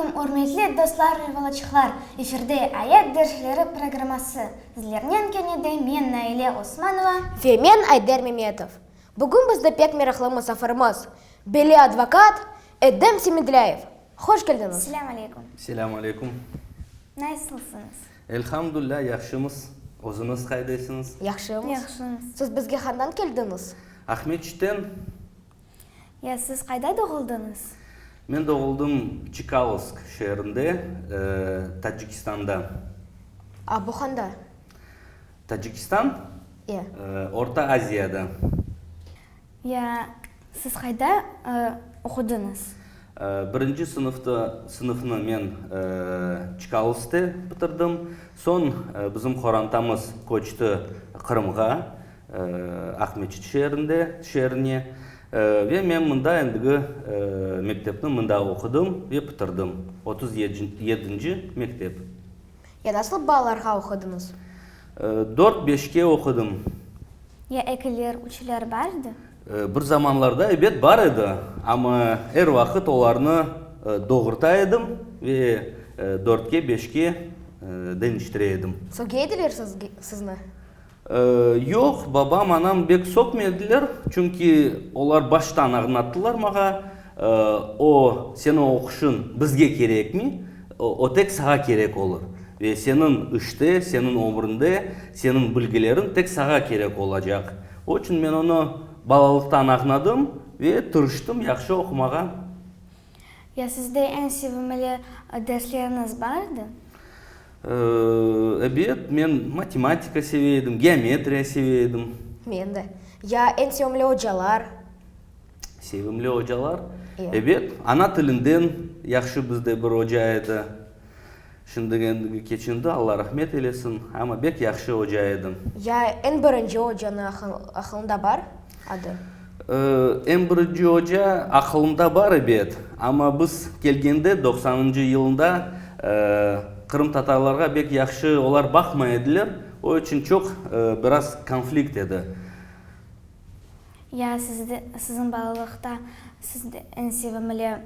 Assalamualaikum, hürmetli dostlar ve balaçıklar. Efirde Ayak Derslere programması. Sizlerden kenede men Naile Osmanova ve men Ayder Memetov. Bugün bizde pek meraklı misafirimiz Beli advokat Edem Semidlayev. Hoş geldiniz. Selamünaleyküm. Selamünaleyküm. Nasılsınız? Elhamdülillah, yaxşımız. O'zingiz qaydaysınız? Yaxşımız. Yaxşımız. Siz bizge qandan keldiniz? Ahmetçikten. Ya siz qayda doğuldunuz? Men doğuldum Chikalovsk şehrinde, Tacikistan'da. Bu qanda? Tacikistan, Ya. Orta Asya'da. Ya siz qayda okudunuz? Birinci sınıfını men Chikalovsk'ta bitirdim. Son bizim Xorantamız koçtu Kırım'a, Ahmetçik şehrine. Ve men mında endigi mektepni mında okudum ve bitirdim. 37. mektep. Ya nasıl balalarga okudunuz? 4-5'ke okudum. Ya ekiler, üçler vardı? Bir zamanlarda evet var idi, ama her vakit onlarını doğurtaydım ve 4'ke 5'ke değiştireydim. Sögeydiler sizni? Yok, babam anam bek sokmadılar, çünkü onlar baştan anlattılar mağa, o senin okuşun bizge gerek mi? O tek sağa gerek olur. Ve senin işte, senin ömründe, senin bilgilerin tek sağa gerek olacak. O için ben onu balalıktan anladım ve tırıştım yaxşı okumağa. Ya sizde en sevimli dersleriniz vardı? Evet, ben matematika seviydim, geometriya seviydim. Men de. Ya en sevimli hocalar? Sevimli hocalar. Evet. Evet, ana tilinden yaxşı bizde bir hocaydı. Şimdi kendisi keçindi, Allah rahmet eylesin, ama bek yaxşı hocaydı. Ya en birinci hocanın aklında var adı? En birinci hoca aklımda var evet, ama biz gelgende 90. yılında Kırım Tatarlarga bek yaxşı olar bakmaydılar. O için çok biraz konflikt edi. Ya sizin balalıkta sizde en sevimli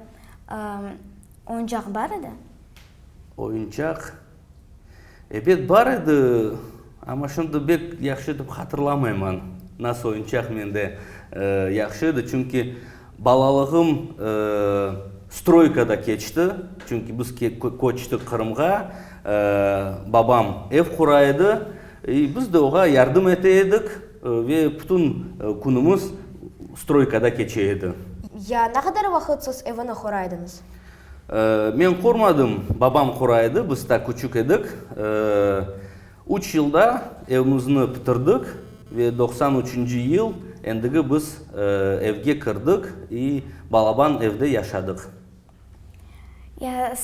oyuncak vardı? Oyuncak evet var idi, ama şimdi bek yaxşı deb hatırlamayman. Nasıl oyuncak mende yaxşıydı, çünkü balalığım stroykada geçti. Çünkü biz koçtuk Kırım'a, babam ev kuraydı, biz de ona yardım eteydik ve bütün günümüz stroykada geçeydi. Ya ne kadar vakit siz evini kuraydınız? Men kurmadım, babam kuraydı, biz de küçük edik. 3 yılda evimizni bitirdik ve 93. yıl endigi biz evge kirdik ve balaban evde yaşadık. Ya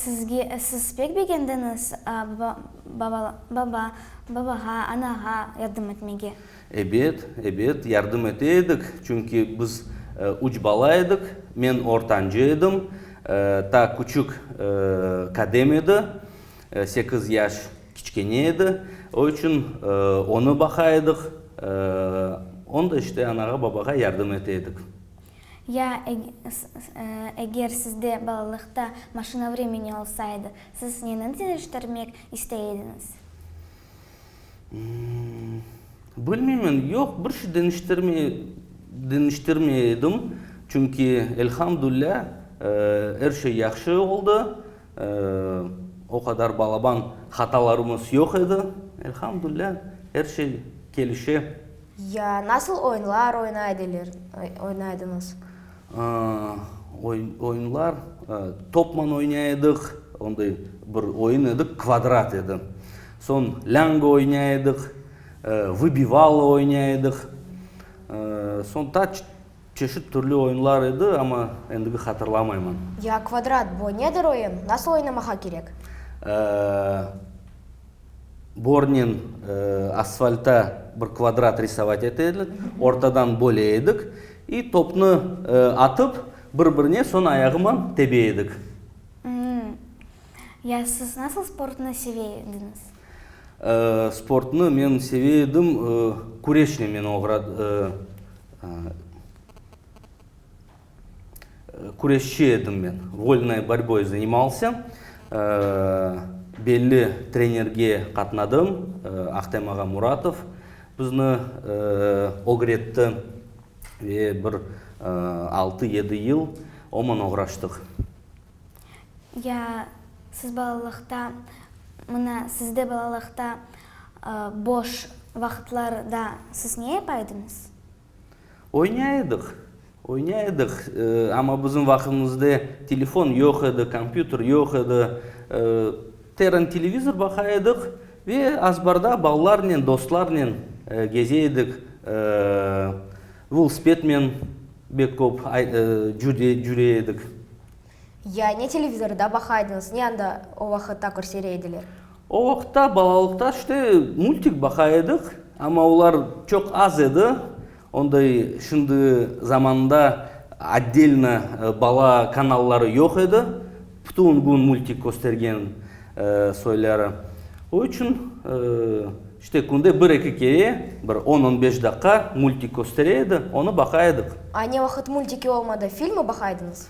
siz pek beğendiniz babaha, anaha yardım etmeye. Evet, yardım eteydik. Çünkü biz 3 balaydık, men ortancıydım. Ta küçük kademiydi, 8 yaş kichkeneydi. O için onu bakaydık. Onda işte anaga babaga yardım eteydik. Ya eğer sizde balalıkta maşina времени olsaydı, siz neni değiştirmek isteydiniz? Bilmiyorum, yok bir şey değiştirmeydim. Çünkü elhamdülillah her şey yaxşı oldu. O kadar balaban hatalarımız yok idi. Elhamdülillah her şey gelişe. Ya nasıl oyunlar oynaydınız? Oyunlar topman oynaydık. Onda bir oyun edik, kvadrat edi. Son lango oynaydık, vыбивало oynaydık. Son çeşit türlü oyunlar edi, ama endigi hatırlamayman. Ya kvadrat bu nedir oyun? Nasıl oynamağa gerek? Bornin asfalta bir kvadrat рисовать eteydik, ortadan böleydik и topnu atıp birbirine son ayağıman tebeydik. Ya siz nasıl sportunu seviyordunuz? Sportunu men seviydim, kureşni men Kureşçi edim ben, вольной борьбой занимался. Белли тренерге қатнадым, Ақтемаға Мұратов бізді огретті ве бір 6-7 ел оман оғраштық. Сіз балалықта, сізде балалықта бош вақытларда сіз не yapardınız? Ойнайдық, ама біздің вақытымызда телефон жоқ еді, компьютер жоқ еді, терен телевизор бақайдық, ве азбарда балалармен, достлармен кезейдік, велосипедмен бек көп жүрейдік. Не телевизорда бақайдыңыз, не анда о вақытта көрсерейділер? О вақытта балалықта мультик бақайдық, ама олар çok аз еді. Ондай шынды заманда отдельно бала каналлары жоқ еді. Бүтін күн мультик көстерген сойлары. О үшін күнде бір-екі кере, бір 10-15 даққа мультик көстереді, оны бақайдық. Не вақыт мультики олмады, фильмі бақайдыңыз?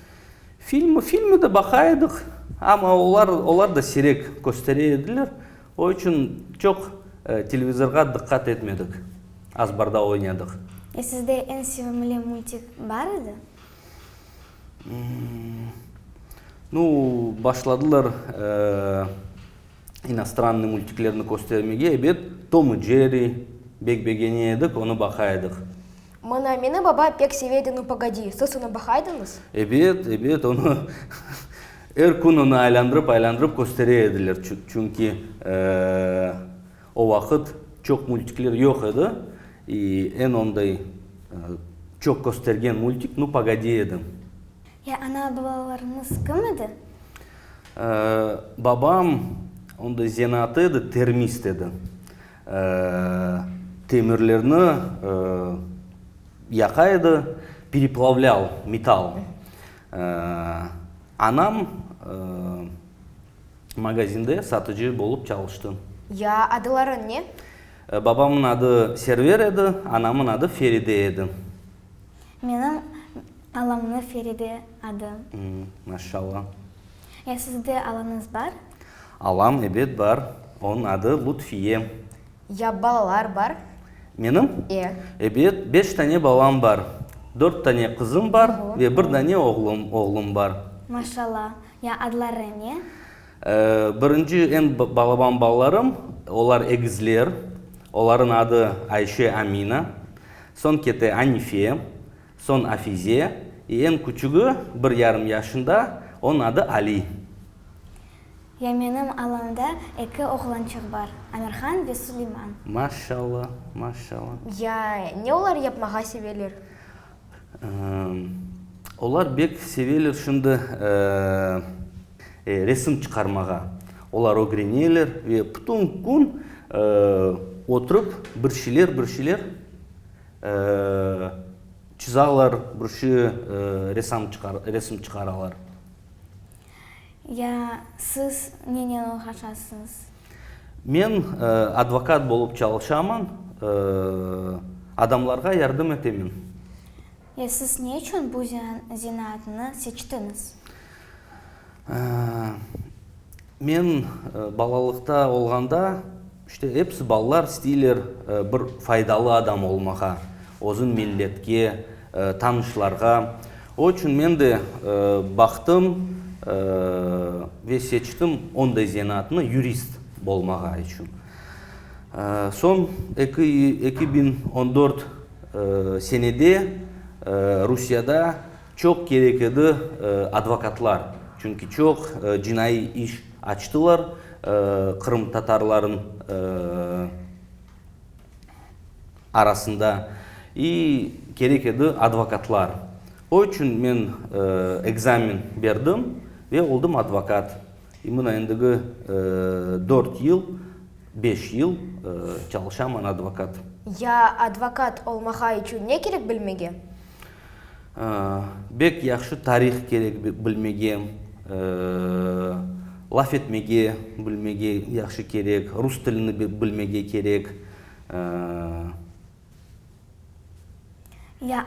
Фильмі де бақайдық, ама олар да сирек көстереділер. О үшін çok телевизорға дыққат етмедік, азбарда ойнадық. Сізде ең сүйімлі мультик бар еді? Башладылар иностранный мультиклерні көстермеге, бет Том и Джерри бек-бегене едік, оны бақайдық. Мені баба пек севейді, погоди, сіз оны бақайдыңыз? Эбет, оны әр күн оны айландырып көстереділер, чүнки о вақыт çok мультиклер жоқ еді, и en ондай çok көстерген мультик, погоди еді. Ана балаларыңыз кім еді? Бабам ондай зенаты еді, термист еді. Темірлерні яқайды, переплавлял металл. Анам магазинде сатыжы болып çalıştı. Адылары не? Бабамның ады Сервер еді, анамның ады Фериде еді. Менің аламны Фериде ады. Машалла. Сізде алаңыз бар? Алам әбет бар, оның ады Лутфие. Балалар бар? Менің? Әбет 5 тәне балам бар, 4 тәне қызым бар, ве 1 тәне оғлым бар. Машалла. Адлары не? Бірінші ең балабан балаларым, олар егізлер. Олардың ады Айше Амина, сон кете Анифе, сон Афизе, ең күчігі 1,5 yaşында, оның ады Али. Менің аламда 2 оғланчық бар, Амирхан ве Сулейман. Машалла. Не олар yapmaға севелер? Олар бек севелер шынды ресім шығармаға. Олар огренелер ве бүтін күн отырып, біршілер чизалар, бірші ресім шығаралар. Сіз ненен оғашасыңыз? Мен адвокат болып çalışамын, адамларға ярдым етемін. Сіз не үшін бұл зенатыны сечтіңіз? Мен балалықта олғанда, әпсі балалар стилер бір файдалы адам олмаға, озын миллетке, танышларға. О үшін мен де бақтым, ве сечтім ондай зенатыны юрист болмаға үшін. Сон 2014 senede Rusya'da çok gerekli advokatlar. Çünkü çok cinayi iş açtılar. Kırım Tatarların arasında gerekli advokatlar. O için ben egzamin verdim ve oldum advokat. Именно endigi 4 yıl, 5 yıl çalışamın advokat. Advokat olmağa için ne gerek bilmege? Bek yaxşı tarih gerek bilmege, laf etmege bilmege yaxşı gerek, Rus tilini bilmege gerek.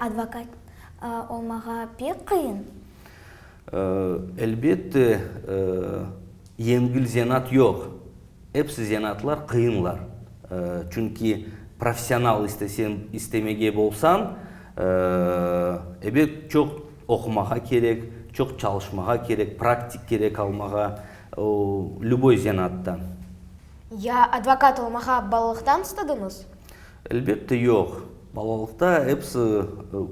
Advokat olmağa pek kıyın. Elbette Еңгіл зенат жоқ. Эпсі зенатлар қиынлар. Чүнки профессионал істемеге болсан, эбек çok оқымаға керек, çok çalışmaға керек, практик керек алмаға, любой зенатта. Я адвокат олмаға балалықтан ұстадыңыз? Әлбетте жоқ. Балалықта эпсі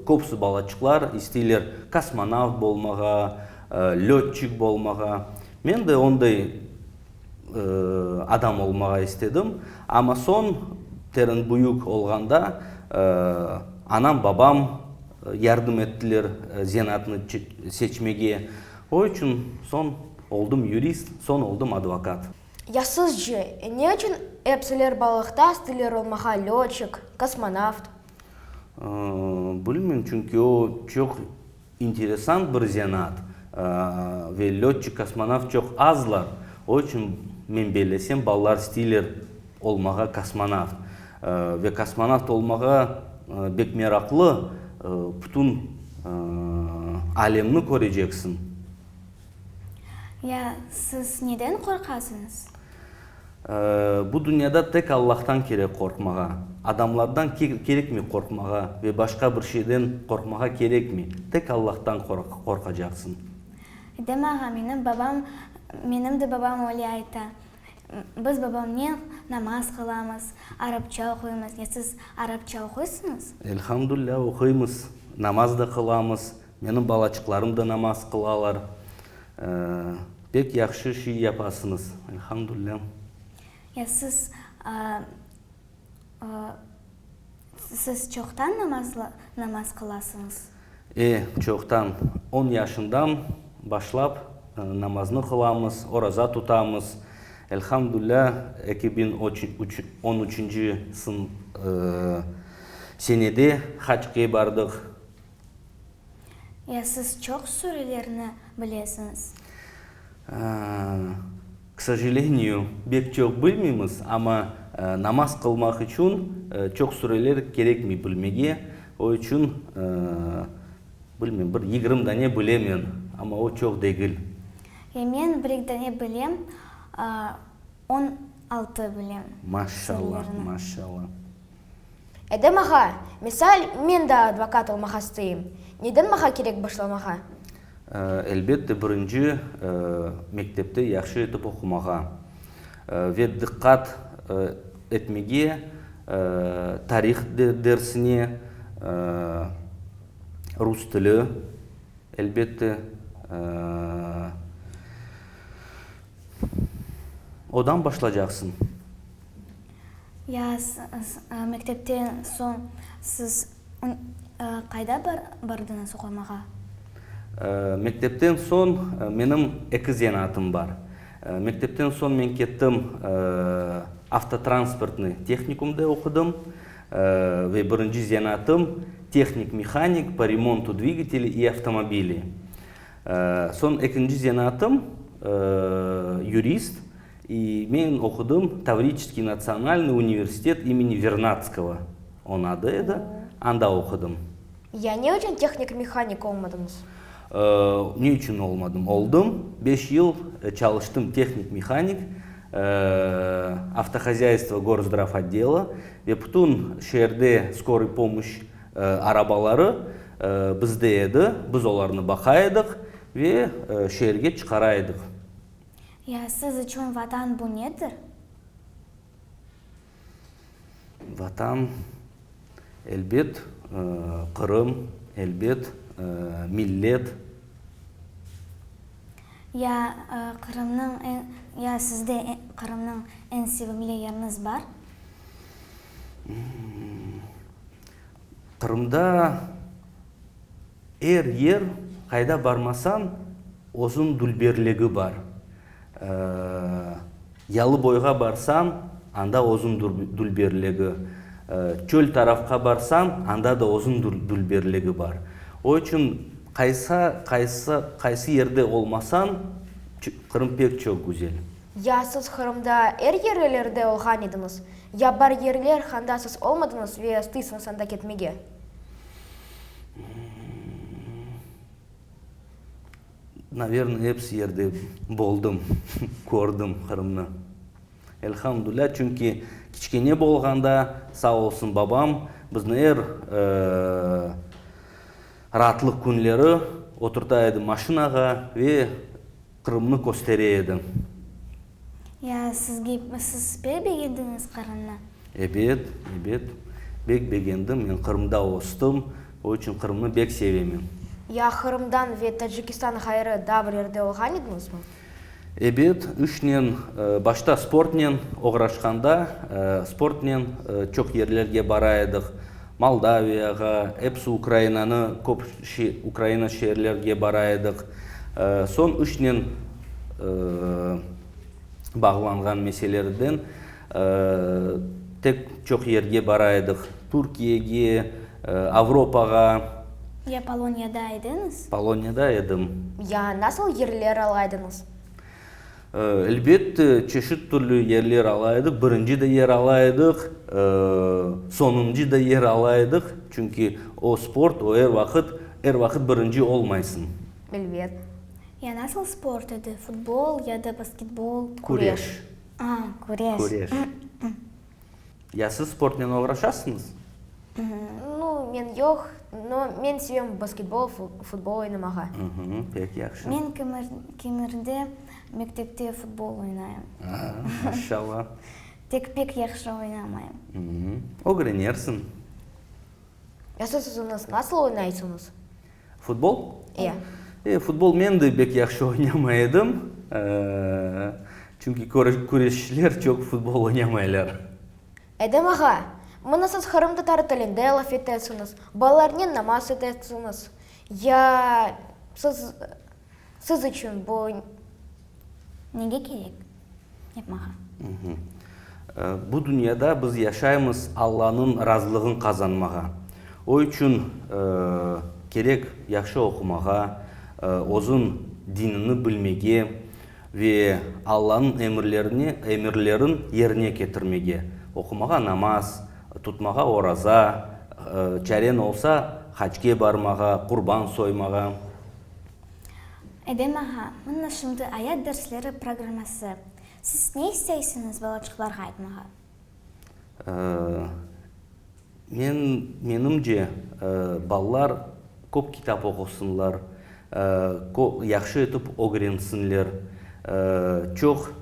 көпсі балачықлар істейлер космонавт болмаға, летчик болмаға. Мен де ондай адам олмаға істедім. Ама сон терін бұйық олғанда анам бабам ярдым еттілер зенатны сечмеге. Ой үшін сон олдым юрист, сон олдым адвокат. Ясыз же, не үшін әпсілер балықта істелер олмаға летчик, космонавт? Білмеймін, чүнки о çok интересан бір зенат. Ve lетчик, космонавт çok azlar. Ой үшін мен белесем балалар істейлер олмаға космонавт. Ve космонавт олмаға бек мерақлы, бүтін әлемні көreceksin. Я, сіз неден қорқасыңыз? Бұл дүнияда тек Аллахтан керек қорқмаға. Адамлардан керек ме қорқмаға, ve башқа бір şeyден қорқмаға керек ме? Тек Аллахтан қорқажақсың. Демаға, менің де бабам олай айта. Біз бабаммен намаз қыламыз, арабча оқимыз. Сіз арабча оқисыңыз? Элхамдулилля, оқимыз, намаз да қыламыз. Менің балачықларым да намаз қылалар. Бек яқшы ши япасыңыз. Элхамдулилля. Сіз çoğtan namaz қыласыңыз? Çoğtan 10 yaşından başlap namazını kılamız, orazа tutамыз. Elhamdülillah 2013 senede haçқа бардық. Сіз çok сүрелеріні білесіңіз? К сожалению, бек çok білмейміз, ama namaz kılmak için çok süreler керек mi білмеге. O için білмеймін, бір 20 дане білемін, ama o çok değil. Мен бір дане білем, 16 білем. Машалла, машалла. Әдем аға, мисал, мен да адвокат олмаға істейм. Неден маға керек башламаға? Әлбетте бірінші мектепте яқшы етіп оқымаға. Ve дыққат etmege, тарих дәрсіне, рус тілі, әлбетте. Одан башлажақсың. Мектептен соң сіз қайда бардыңыз оқымаға? Мектептен соң менің 2 зенатым бар. Мектептен соң мен кеттім автотранспортный техникумда оқыдым. Ve бірінші зенатым техник-механик по ремонту двигателей и автомобилей. Сон екінші зенатым юрист. И мен оқыдым Таврический национальный университет имени Вернадского. Он ады еді, анда оқыдым. Я не үшін техник-механик олмадыңыз? Не үшін олмадым? Олдым, 5 yıl çalıştım техник-механик, автохозяйство горздрав отдела. Ve bütün şehirde скорый помощь арабалары бізде еді, біз оларны бақайдық ve şehirге çıqarайдық. Сіз үшін ватан бұл недір? Ватан, әлбет, Қырым, әлбет, миллет. Сізде Қырымның ең севімлі еріңіз бар? Қырымда ер қайда бармасан, озын дүлберлігі бар. Ялы бойға барсан, анда озын дүлберлігі. Чөл тарафқа барсан, анда да озын дүлберлігі бар. O için қайсы ерде олмасан, Қырым пек çok güzel. Я сіз Қырымда ерлерде олған едіңіз. Я бар ерлер қанда сіз олмадыңыз ве стыйсыңыз анда кетмеге. наверное, эпс жерде болдум, көрдүм Кырымны. Элхамдулилля, чүнки кичкене болганда сау болсун бабам биздин ратлык күнлери отуртайды машинага ве Кырымны көстереді. Сіз бек бегендіңіз Кырымны? Эбет, бек бегендім, мен Кырымда остым, о үчүн Кырымны бек севемин. Кырымдан ве Таджикистан кайры дабыр жерде болган идиңизби? Эбет, үшнен башта спортнен ограшканда, спортнен чок ерлерге барайдык. Молдавияга, эпсу Украинаны, көп Украина шерлерге барайдык. Сон үшнен багланган меселерден тек чок жерге барайдык. Туркияге, Авропага. Полонияда едіңіз? Полонияда едім. Насыл ерлер алайдыңыз? Элбетте чешит түрлүү ерлер алайдык, биринчи да ер алайдык, сонунчу да ер алайдык, чүнки о спорт, о эр вакыт биринчи олмайсың. Элбет. Насыл спорт еді? Футбол, яда баскетбол? Күреш. Күреш. Сиз спортнен ограшасыңыз? Мен жоқ, но мен сүйем баскетбол, футбол ойнамаға. Пек яқшы. Мен кемерде мектепте футбол ойнайым. Машалла. Тек пек яқшы ойнамайым. Огренерсің. Сіз насыл ойнайсыңыз? Футбол? Футбол мен де бек яқшы ойнамайдым. Чүнки күрешшілер чок футбол ойнамайлар. Эдем аға, мұны сіз Кырымды тары тілінде лаф етесіңіз, балаларнен намаз етесіңіз. Сіз үшін бұл... Неге керек? Епмаға. Бұл дүнияда біз яшаймыз Алланың разылығын қазанмаға. Ой үшін керек яқшы оқымаға, озын динini білмеге ве Алланың әмірлерін еріне кетірмеге. Оқымаға намаз, тұтмаға ораза, чарен олса хачке бармаға, құрбан соймаға. Эдем аға, мұнна шымды аят дәрслері программасы. Сіз не істейсіңіз балачықларға айтмаға? Менімже балалар көп китап оқысынлар, яқшы етіп огренсінлер, чоқ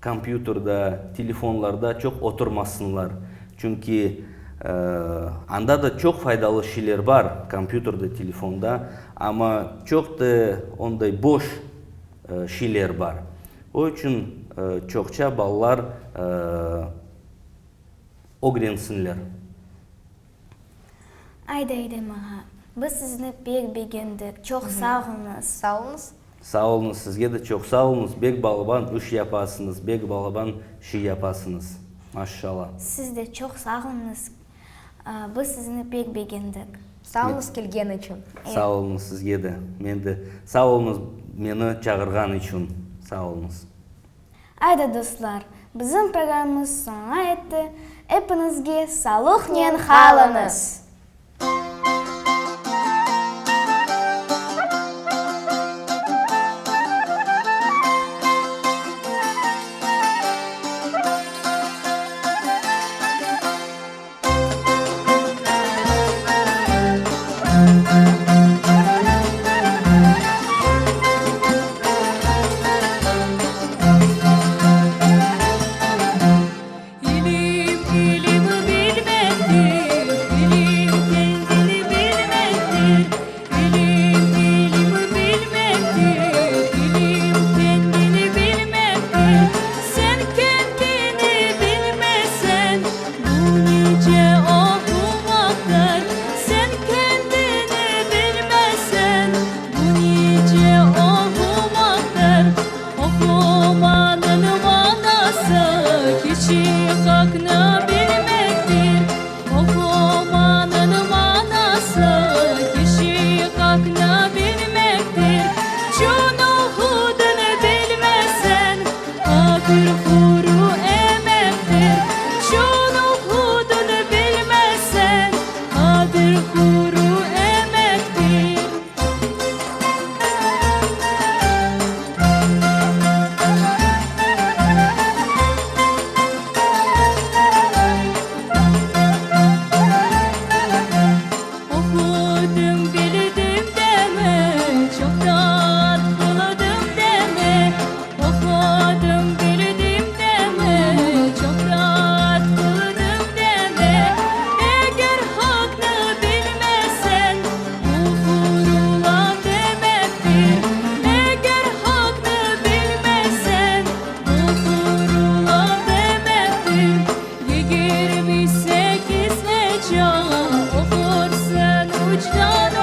компьютерда, телефонларда чоқ отырмасынлар. Чүнки анда да чоқ файдалы шилер бар компьютерда, телефонда, ама чоқты ондай бош шилер бар. Ой үшін чоқча балалар огренсінлер. Айда Эдем аға, біз сізні бек бегендік, чоқ сағыныз. Сауыңыз? Сауыңыз, сізге де чоқ сауыңыз, бек балабан үш япасыңыз, бек балабан ши япасыңыз. Машалла. Сіз де чоқ сағыныз, біз сізні бек бегендік. Сауыңыз келген үшін. Сауыңыз сізге де. Сауыңыз мені чағырған үшін. Сауыңыз. Айда достар, біздің программымыз соңға етті. Әпіңізге саулықнен қалыңыз. İlim bilmektir, ilim وجدان